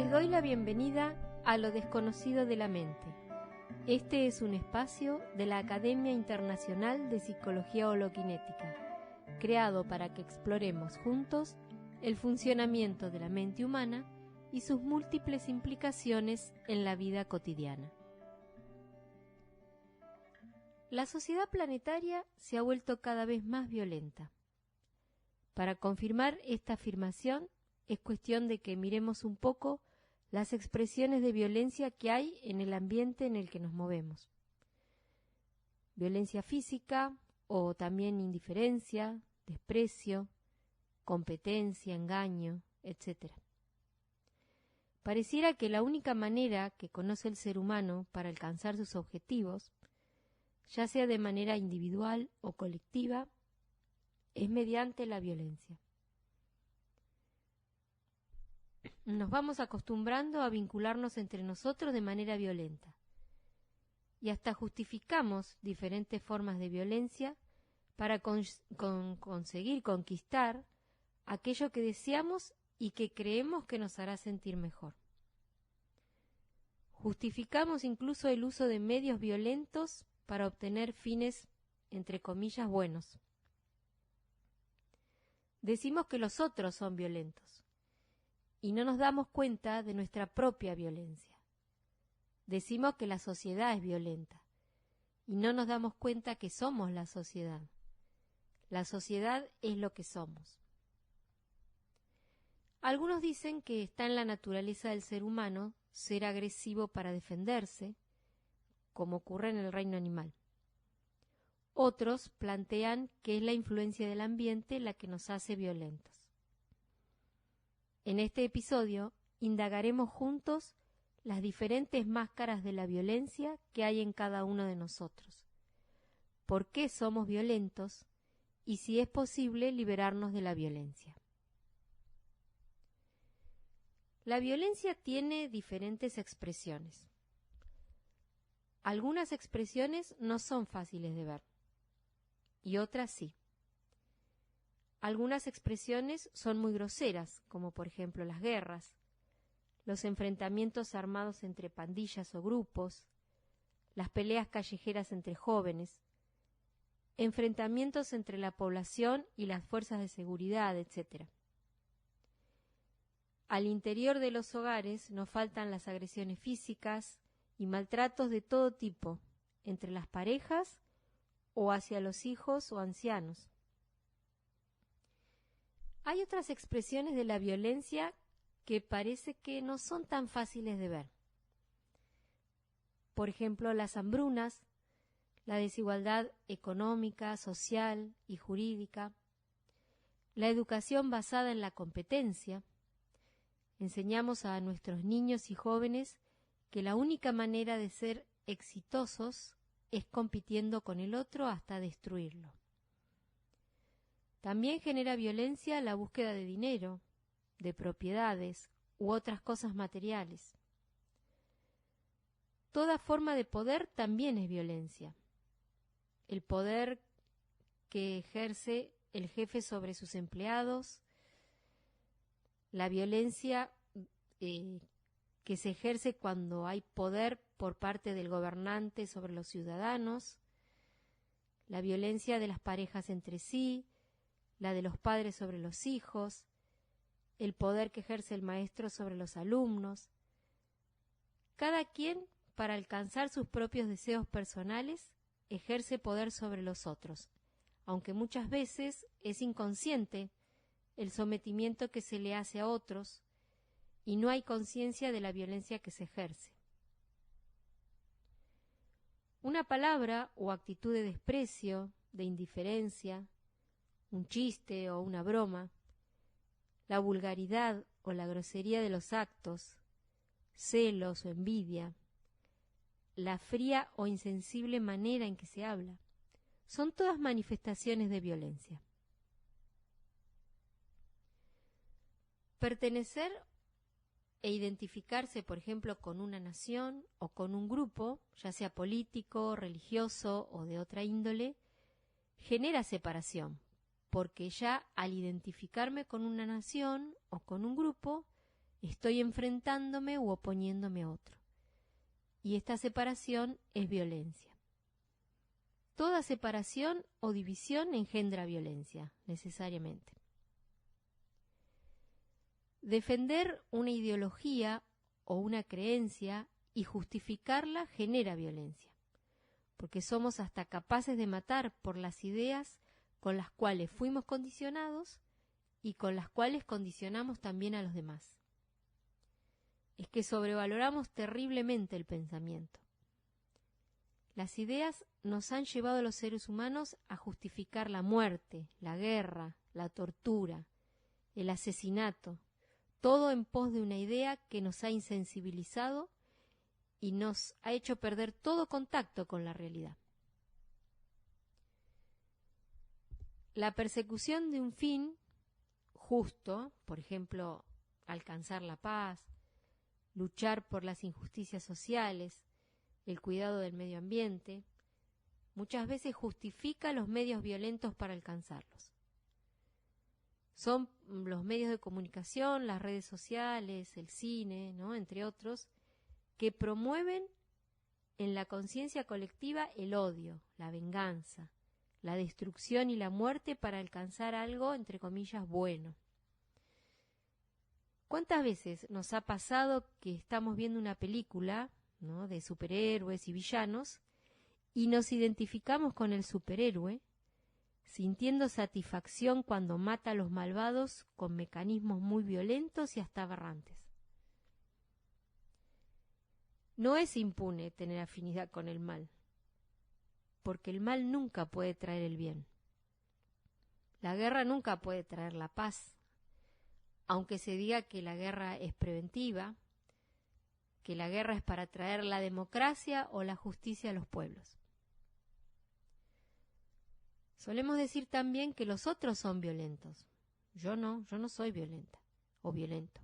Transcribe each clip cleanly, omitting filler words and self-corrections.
Les doy la bienvenida a Lo desconocido de la mente. Este es un espacio de la Academia Internacional de Psicología Holokinética, creado para que exploremos juntos el funcionamiento de la mente humana y sus múltiples implicaciones en la vida cotidiana. La sociedad planetaria se ha vuelto cada vez más violenta. Para confirmar esta afirmación, es cuestión de que miremos un poco las expresiones de violencia que hay en el ambiente en el que nos movemos. Violencia física o también indiferencia, desprecio, competencia, engaño, etc. Pareciera que la única manera que conoce el ser humano para alcanzar sus objetivos, ya sea de manera individual o colectiva, es mediante la violencia. Nos vamos acostumbrando a vincularnos entre nosotros de manera violenta y hasta justificamos diferentes formas de violencia para conseguir conquistar aquello que deseamos y que creemos que nos hará sentir mejor. Justificamos incluso el uso de medios violentos para obtener fines, entre comillas, buenos. Decimos que los otros son violentos y no nos damos cuenta de nuestra propia violencia. Decimos que la sociedad es violenta y no nos damos cuenta que somos la sociedad. La sociedad es lo que somos. Algunos dicen que está en la naturaleza del ser humano ser agresivo para defenderse, como ocurre en el reino animal. Otros plantean que es la influencia del ambiente la que nos hace violentos. En este episodio indagaremos juntos las diferentes máscaras de la violencia que hay en cada uno de nosotros, por qué somos violentos y si es posible liberarnos de la violencia. La violencia tiene diferentes expresiones. Algunas expresiones no son fáciles de ver y otras sí. Algunas expresiones son muy groseras, como por ejemplo las guerras, los enfrentamientos armados entre pandillas o grupos, las peleas callejeras entre jóvenes, enfrentamientos entre la población y las fuerzas de seguridad, etc. Al interior de los hogares no faltan las agresiones físicas y maltratos de todo tipo, entre las parejas o hacia los hijos o ancianos. Hay otras expresiones de la violencia que parece que no son tan fáciles de ver. Por ejemplo, las hambrunas, la desigualdad económica, social y jurídica, la educación basada en la competencia. Enseñamos a nuestros niños y jóvenes que la única manera de ser exitosos es compitiendo con el otro hasta destruirlo. También genera violencia la búsqueda de dinero, de propiedades u otras cosas materiales. Toda forma de poder también es violencia. El poder que ejerce el jefe sobre sus empleados, la violencia que se ejerce cuando hay poder por parte del gobernante sobre los ciudadanos, la violencia de las parejas entre sí, la de los padres sobre los hijos, el poder que ejerce el maestro sobre los alumnos. Cada quien, para alcanzar sus propios deseos personales, ejerce poder sobre los otros, aunque muchas veces es inconsciente el sometimiento que se le hace a otros y no hay conciencia de la violencia que se ejerce. Una palabra o actitud de desprecio, de indiferencia, un chiste o una broma, la vulgaridad o la grosería de los actos, celos o envidia, la fría o insensible manera en que se habla, son todas manifestaciones de violencia. Pertenecer e identificarse, por ejemplo, con una nación o con un grupo, ya sea político, religioso o de otra índole, genera separación, porque ya al identificarme con una nación o con un grupo, estoy enfrentándome u oponiéndome a otro. Y esta separación es violencia. Toda separación o división engendra violencia, necesariamente. Defender una ideología o una creencia y justificarla genera violencia, porque somos hasta capaces de matar por las ideas con las cuales fuimos condicionados y con las cuales condicionamos también a los demás. Es que sobrevaloramos terriblemente el pensamiento. Las ideas nos han llevado a los seres humanos a justificar la muerte, la guerra, la tortura, el asesinato, todo en pos de una idea que nos ha insensibilizado y nos ha hecho perder todo contacto con la realidad. La persecución de un fin justo, por ejemplo, alcanzar la paz, luchar por las injusticias sociales, el cuidado del medio ambiente, muchas veces justifica los medios violentos para alcanzarlos. Son los medios de comunicación, las redes sociales, el cine, ¿no?, entre otros, que promueven en la conciencia colectiva el odio, la venganza, la destrucción y la muerte para alcanzar algo, entre comillas, bueno. ¿Cuántas veces nos ha pasado que estamos viendo una película, ¿no?, de superhéroes y villanos y nos identificamos con el superhéroe, sintiendo satisfacción cuando mata a los malvados con mecanismos muy violentos y hasta aberrantes? No es impune tener afinidad con el mal, porque el mal nunca puede traer el bien. La guerra nunca puede traer la paz, aunque se diga que la guerra es preventiva, que la guerra es para traer la democracia o la justicia a los pueblos. Solemos decir también que los otros son violentos. Yo no soy violenta o violento.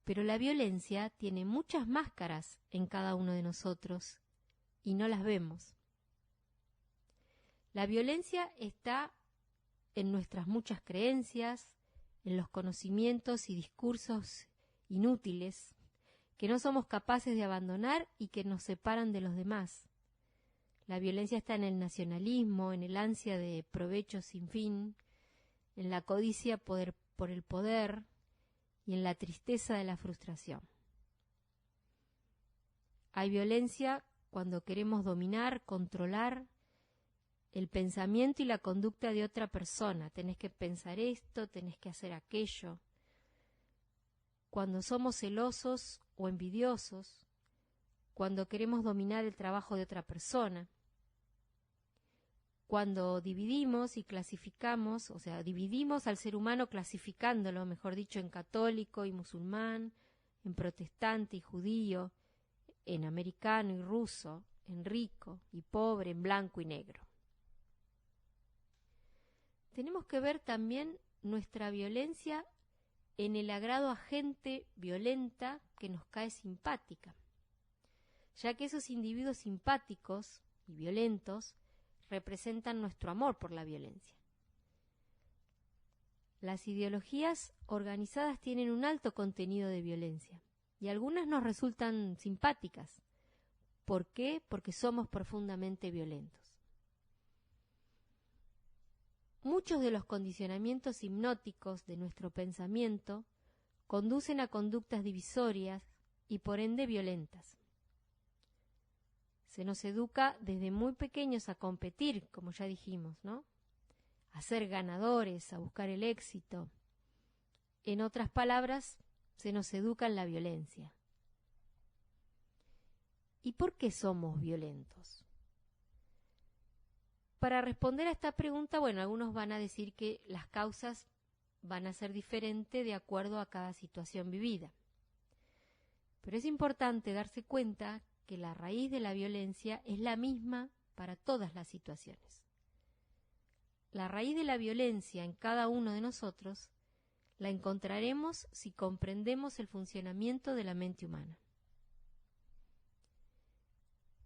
Pero la violencia tiene muchas máscaras en cada uno de nosotros y no las vemos. La violencia está en nuestras muchas creencias, en los conocimientos y discursos inútiles que no somos capaces de abandonar y que nos separan de los demás. La violencia está en el nacionalismo, en el ansia de provecho sin fin, en la codicia por el poder y en la tristeza de la frustración. Hay violencia cuando queremos dominar, controlar el pensamiento y la conducta de otra persona. Tenés que pensar esto, tenés que hacer aquello. Cuando somos celosos o envidiosos, cuando queremos dominar el trabajo de otra persona, cuando dividimos y clasificamos, o sea, dividimos al ser humano clasificándolo, mejor dicho, en católico y musulmán, en protestante y judío, en americano y ruso, en rico y pobre, en blanco y negro. Tenemos que ver también nuestra violencia en el agrado a gente violenta que nos cae simpática, ya que esos individuos simpáticos y violentos representan nuestro amor por la violencia. Las ideologías organizadas tienen un alto contenido de violencia y algunas nos resultan simpáticas. ¿Por qué? Porque somos profundamente violentos. Muchos de los condicionamientos hipnóticos de nuestro pensamiento conducen a conductas divisorias y por ende violentas. Se nos educa desde muy pequeños a competir, como ya dijimos, ¿no?, a ser ganadores, a buscar el éxito. En otras palabras, se nos educa en la violencia. ¿Y por qué somos violentos? Para responder a esta pregunta, bueno, algunos van a decir que las causas van a ser diferentes de acuerdo a cada situación vivida. Pero es importante darse cuenta que la raíz de la violencia es la misma para todas las situaciones. La raíz de la violencia en cada uno de nosotros la encontraremos si comprendemos el funcionamiento de la mente humana.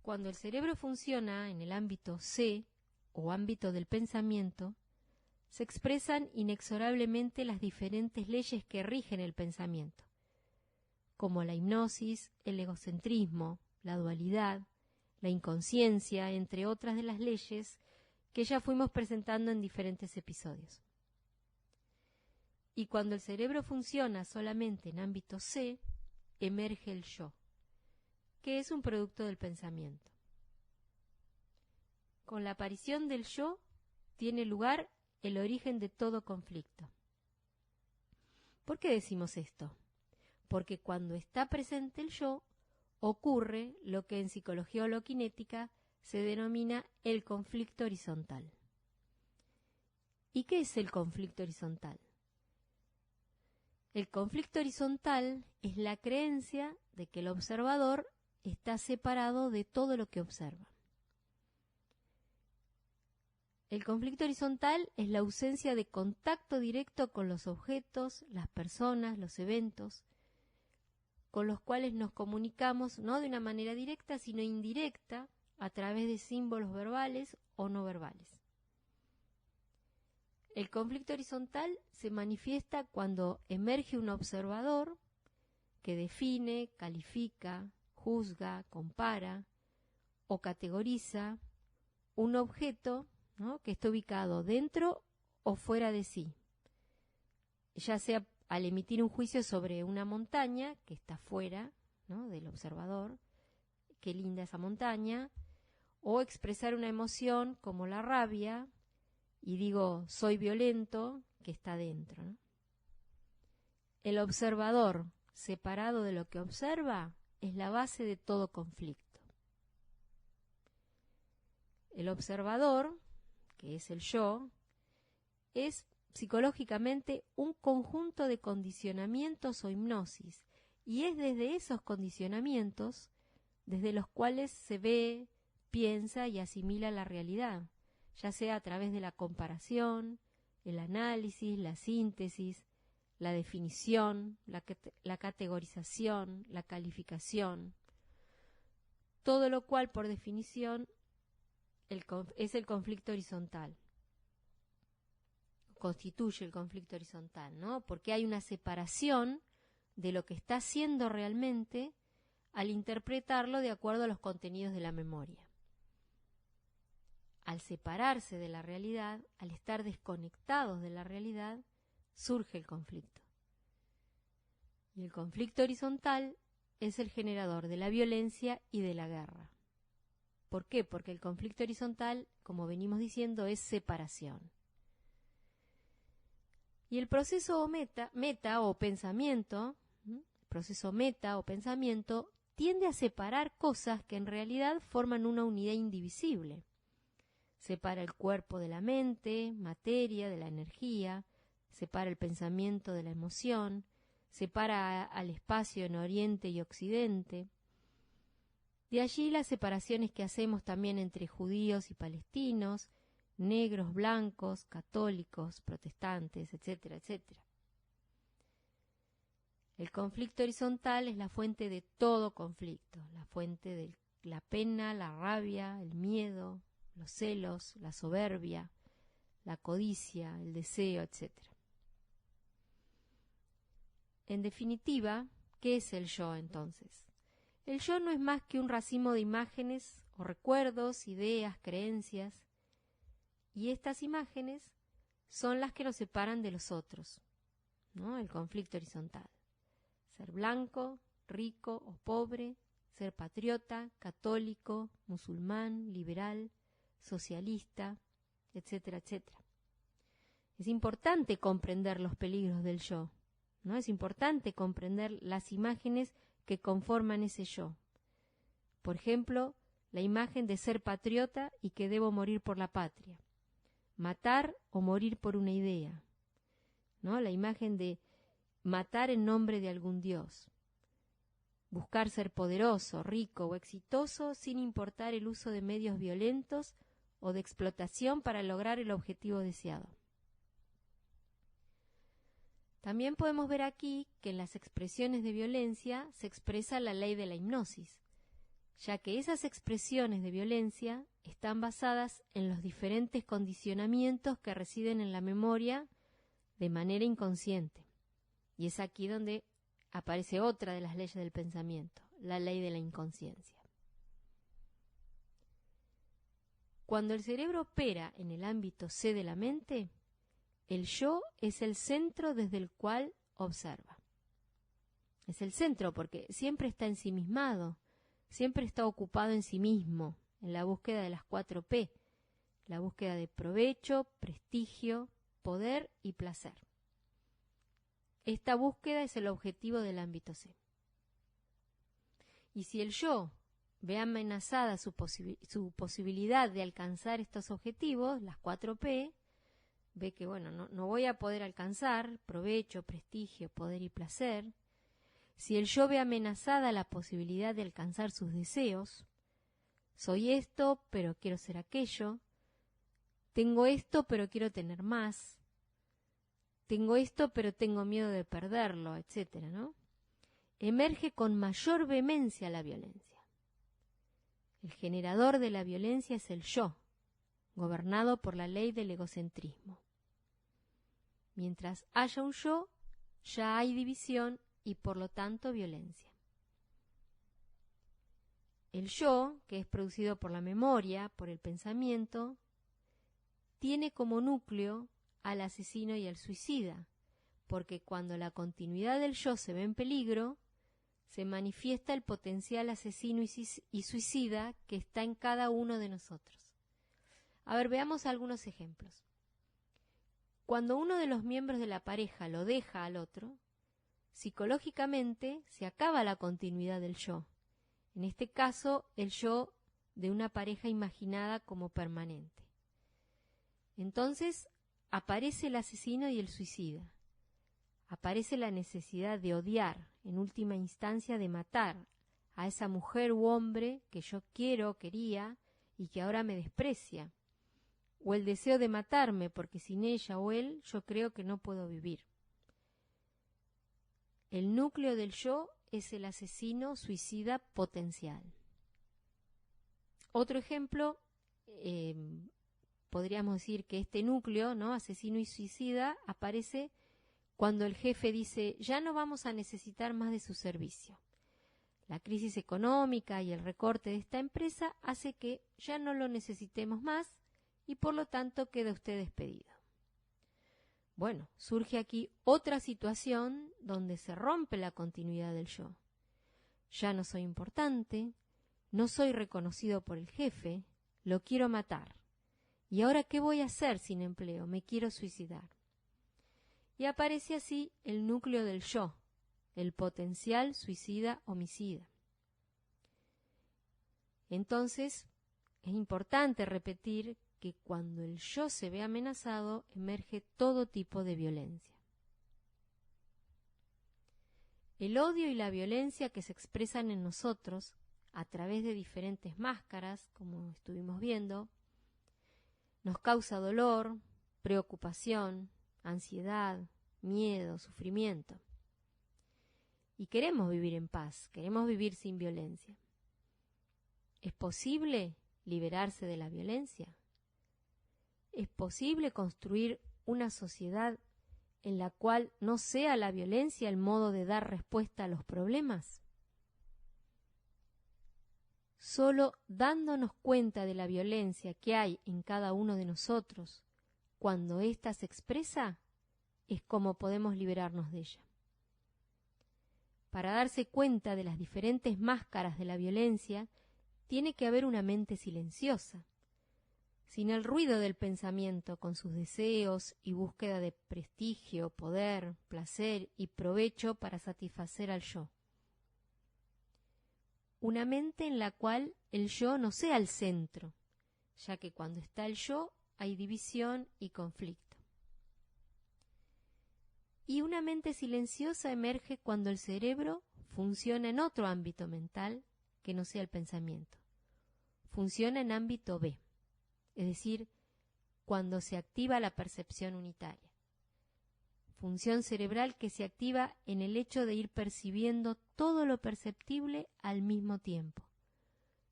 Cuando el cerebro funciona en el ámbito C o ámbito del pensamiento, se expresan inexorablemente las diferentes leyes que rigen el pensamiento, como la hipnosis, el egocentrismo, la dualidad, la inconsciencia, entre otras de las leyes que ya fuimos presentando en diferentes episodios. Y cuando el cerebro funciona solamente en ámbito C, emerge el yo, que es un producto del pensamiento. Con la aparición del yo tiene lugar el origen de todo conflicto. ¿Por qué decimos esto? Porque cuando está presente el yo, ocurre lo que en psicología holoquinética se denomina el conflicto horizontal. ¿Y qué es el conflicto horizontal? El conflicto horizontal es la creencia de que el observador está separado de todo lo que observa. El conflicto horizontal es la ausencia de contacto directo con los objetos, las personas, los eventos, con los cuales nos comunicamos no de una manera directa, sino indirecta, a través de símbolos verbales o no verbales. El conflicto horizontal se manifiesta cuando emerge un observador que define, califica, juzga, compara o categoriza un objeto, ¿no?, que está ubicado dentro o fuera de sí, ya sea al emitir un juicio sobre una montaña que está fuera, ¿no?, del observador, qué linda esa montaña, o expresar una emoción como la rabia, y digo, soy violento, que está dentro, ¿no? El observador, separado de lo que observa, es la base de todo conflicto. El observador, que es el yo, es psicológicamente un conjunto de condicionamientos o hipnosis, y es desde esos condicionamientos desde los cuales se ve, piensa y asimila la realidad, ya sea a través de la comparación, el análisis, la síntesis, la definición, la categorización, la calificación, todo lo cual por definición es el conflicto horizontal, constituye el conflicto horizontal, ¿no? Porque hay una separación de lo que está siendo realmente al interpretarlo de acuerdo a los contenidos de la memoria. Al separarse de la realidad, al estar desconectados de la realidad, surge el conflicto. Y el conflicto horizontal es el generador de la violencia y de la guerra. ¿Por qué? Porque el conflicto horizontal, como venimos diciendo, es separación. Y el proceso meta o pensamiento, tiende a separar cosas que en realidad forman una unidad indivisible. Separa el cuerpo de la mente, materia de la energía, separa el pensamiento de la emoción, separa al espacio en Oriente y Occidente. De allí las separaciones que hacemos también entre judíos y palestinos, negros, blancos, católicos, protestantes, etcétera, etcétera. El conflicto horizontal es la fuente de todo conflicto, la fuente de la pena, la rabia, el miedo, los celos, la soberbia, la codicia, el deseo, etc. En definitiva, ¿qué es el yo entonces? El yo no es más que un racimo de imágenes o recuerdos, ideas, creencias, y estas imágenes son las que nos separan de los otros, ¿no? El conflicto horizontal. Ser blanco, rico o pobre, ser patriota, católico, musulmán, liberal, socialista, etcétera, etcétera. Es importante comprender los peligros del yo, ¿no? Es importante comprender las imágenes que conforman ese yo. Por ejemplo, la imagen de ser patriota y que debo morir por la patria. Matar o morir por una idea, ¿no? La imagen de matar en nombre de algún dios. Buscar ser poderoso, rico o exitoso sin importar el uso de medios violentos o de explotación para lograr el objetivo deseado. También podemos ver aquí que en las expresiones de violencia se expresa la ley de la hipnosis, ya que esas expresiones de violencia están basadas en los diferentes condicionamientos que residen en la memoria de manera inconsciente. Y es aquí donde aparece otra de las leyes del pensamiento, la ley de la inconsciencia. Cuando el cerebro opera en el ámbito C de la mente, el yo es el centro desde el cual observa. Es el centro porque siempre está ensimismado, siempre está ocupado en sí mismo, en la búsqueda de las 4P, la búsqueda de provecho, prestigio, poder y placer. Esta búsqueda es el objetivo del ámbito C. Y si el yo ve amenazada su posibilidad de alcanzar estos objetivos, las 4P, ve que no voy a poder alcanzar provecho, prestigio, poder y placer. Si el yo ve amenazada la posibilidad de alcanzar sus deseos, soy esto, pero quiero ser aquello, tengo esto, pero quiero tener más, tengo esto, pero tengo miedo de perderlo, etcétera, ¿no? Emerge con mayor vehemencia la violencia. El generador de la violencia es el yo, gobernado por la ley del egocentrismo. Mientras haya un yo, ya hay división y por lo tanto violencia. El yo, que es producido por la memoria, por el pensamiento, tiene como núcleo al asesino y al suicida, porque cuando la continuidad del yo se ve en peligro, se manifiesta el potencial asesino y suicida que está en cada uno de nosotros. A ver, veamos algunos ejemplos. Cuando uno de los miembros de la pareja lo deja al otro, psicológicamente se acaba la continuidad del yo. En este caso, el yo de una pareja imaginada como permanente. Entonces, aparece el asesino y el suicida. Aparece la necesidad de odiar, en última instancia de matar a esa mujer u hombre que yo quería y que ahora me desprecia. O el deseo de matarme porque sin ella o él yo creo que no puedo vivir. El núcleo del yo es el asesino suicida potencial. Otro ejemplo, podríamos decir que este núcleo, ¿no?, asesino y suicida, aparece cuando el jefe dice, ya no vamos a necesitar más de su servicio. La crisis económica y el recorte de esta empresa hace que ya no lo necesitemos más y por lo tanto queda usted despedido. Bueno, surge aquí otra situación donde se rompe la continuidad del yo. Ya no soy importante, no soy reconocido por el jefe, lo quiero matar. ¿Y ahora qué voy a hacer sin empleo? Me quiero suicidar. Y aparece así el núcleo del yo, el potencial suicida homicida. Entonces, es importante repetir que cuando el yo se ve amenazado, emerge todo tipo de violencia. El odio y la violencia que se expresan en nosotros a través de diferentes máscaras, como estuvimos viendo, nos causa dolor, preocupación, ansiedad, miedo, sufrimiento. Y queremos vivir en paz, queremos vivir sin violencia. ¿Es posible liberarse de la violencia? ¿Es posible construir una sociedad en la cual no sea la violencia el modo de dar respuesta a los problemas? Solo dándonos cuenta de la violencia que hay en cada uno de nosotros, cuando ésta se expresa, es como podemos liberarnos de ella. Para darse cuenta de las diferentes máscaras de la violencia, tiene que haber una mente silenciosa, sin el ruido del pensamiento, con sus deseos y búsqueda de prestigio, poder, placer y provecho para satisfacer al yo. Una mente en la cual el yo no sea el centro, ya que cuando está el yo hay división y conflicto. Y una mente silenciosa emerge cuando el cerebro funciona en otro ámbito mental que no sea el pensamiento. Funciona en ámbito B, es decir, cuando se activa la percepción unitaria. Función cerebral que se activa en el hecho de ir percibiendo todo lo perceptible al mismo tiempo,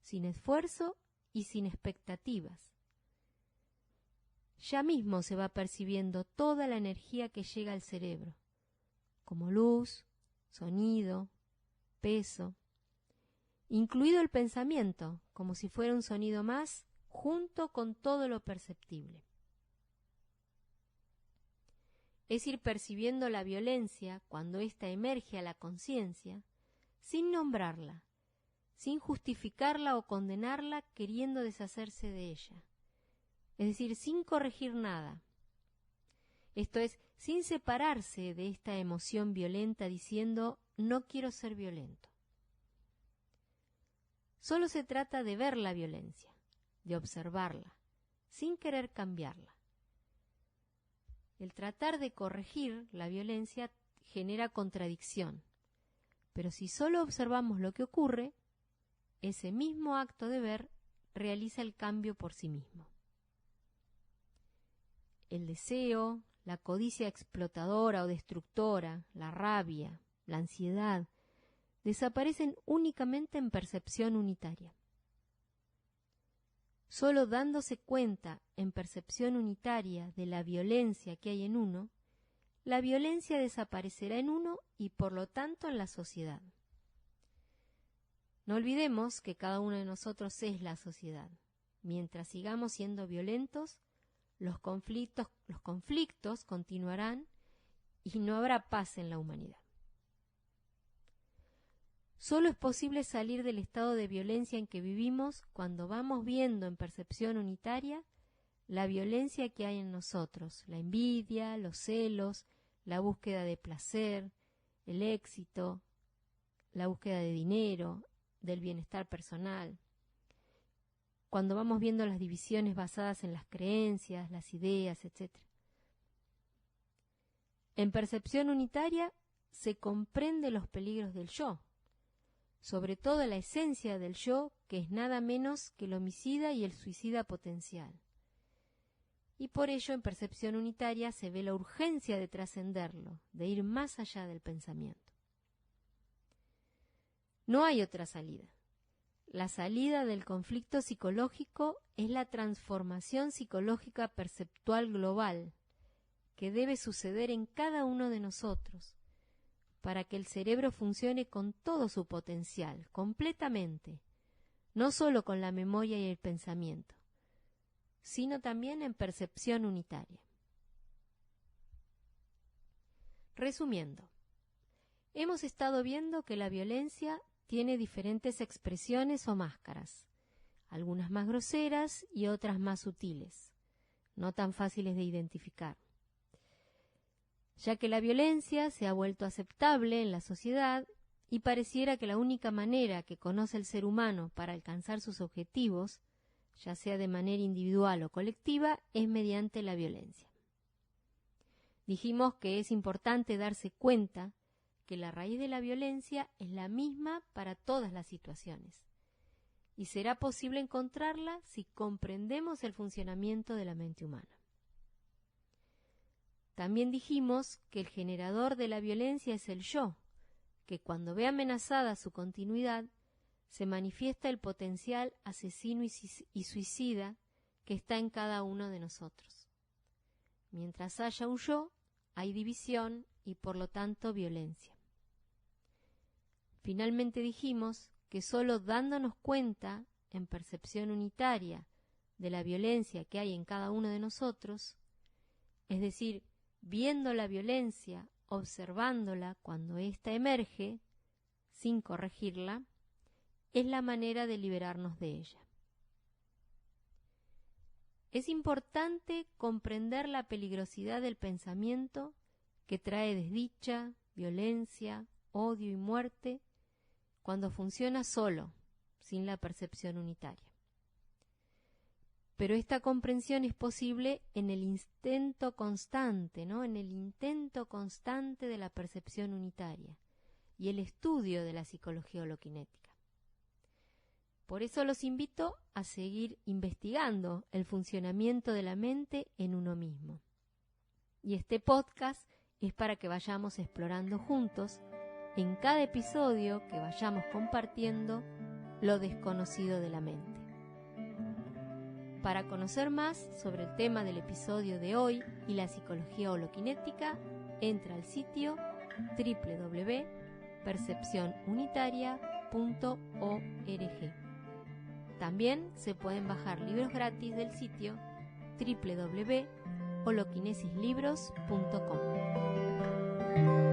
sin esfuerzo y sin expectativas. Ya mismo se va percibiendo toda la energía que llega al cerebro, como luz, sonido, peso, incluido el pensamiento, como si fuera un sonido más, junto con todo lo perceptible. Es ir percibiendo la violencia cuando ésta emerge a la conciencia, sin nombrarla, sin justificarla o condenarla queriendo deshacerse de ella. Es decir, sin corregir nada. Esto es, sin separarse de esta emoción violenta diciendo, no quiero ser violento. Solo se trata de ver la violencia, de observarla, sin querer cambiarla. El tratar de corregir la violencia genera contradicción, pero si solo observamos lo que ocurre, ese mismo acto de ver realiza el cambio por sí mismo. El deseo, la codicia explotadora o destructora, la rabia, la ansiedad, desaparecen únicamente en percepción unitaria. Solo dándose cuenta en percepción unitaria de la violencia que hay en uno, la violencia desaparecerá en uno y por lo tanto en la sociedad. No olvidemos que cada uno de nosotros es la sociedad. Mientras sigamos siendo violentos, los conflictos continuarán y no habrá paz en la humanidad. Solo es posible salir del estado de violencia en que vivimos cuando vamos viendo en percepción unitaria la violencia que hay en nosotros, la envidia, los celos, la búsqueda de placer, el éxito, la búsqueda de dinero, del bienestar personal. Cuando vamos viendo las divisiones basadas en las creencias, las ideas, etc. En percepción unitaria se comprende los peligros del yo, sobre todo la esencia del yo, que es nada menos que el homicida y el suicida potencial. Y por ello en percepción unitaria se ve la urgencia de trascenderlo, de ir más allá del pensamiento. No hay otra salida. La salida del conflicto psicológico es la transformación psicológica perceptual global que debe suceder en cada uno de nosotros para que el cerebro funcione con todo su potencial, completamente, no solo con la memoria y el pensamiento, sino también en percepción unitaria. Resumiendo, hemos estado viendo que la violencia tiene diferentes expresiones o máscaras, algunas más groseras y otras más sutiles, no tan fáciles de identificar. Ya que la violencia se ha vuelto aceptable en la sociedad y pareciera que la única manera que conoce el ser humano para alcanzar sus objetivos, ya sea de manera individual o colectiva, es mediante la violencia. Dijimos que es importante darse cuenta que la raíz de la violencia es la misma para todas las situaciones, y será posible encontrarla si comprendemos el funcionamiento de la mente humana. También dijimos que el generador de la violencia es el yo, que cuando ve amenazada su continuidad, se manifiesta el potencial asesino y suicida que está en cada uno de nosotros. Mientras haya un yo, hay división y por lo tanto violencia. Finalmente dijimos que solo dándonos cuenta en percepción unitaria de la violencia que hay en cada uno de nosotros, es decir, viendo la violencia, observándola cuando ésta emerge, sin corregirla, es la manera de liberarnos de ella. Es importante comprender la peligrosidad del pensamiento que trae desdicha, violencia, odio y muerte cuando funciona solo, sin la percepción unitaria. Pero esta comprensión es posible en el intento constante, ¿no? En el intento constante de la percepción unitaria y el estudio de la psicología holoquinética. Por eso los invito a seguir investigando el funcionamiento de la mente en uno mismo. Y este podcast es para que vayamos explorando juntos, en cada episodio que vayamos compartiendo, lo desconocido de la mente. Para conocer más sobre el tema del episodio de hoy y la psicología holoquinética, entra al sitio www.holoquinetica.com. percepcionunitaria.org. También se pueden bajar libros gratis del sitio www.holokinesislibros.com.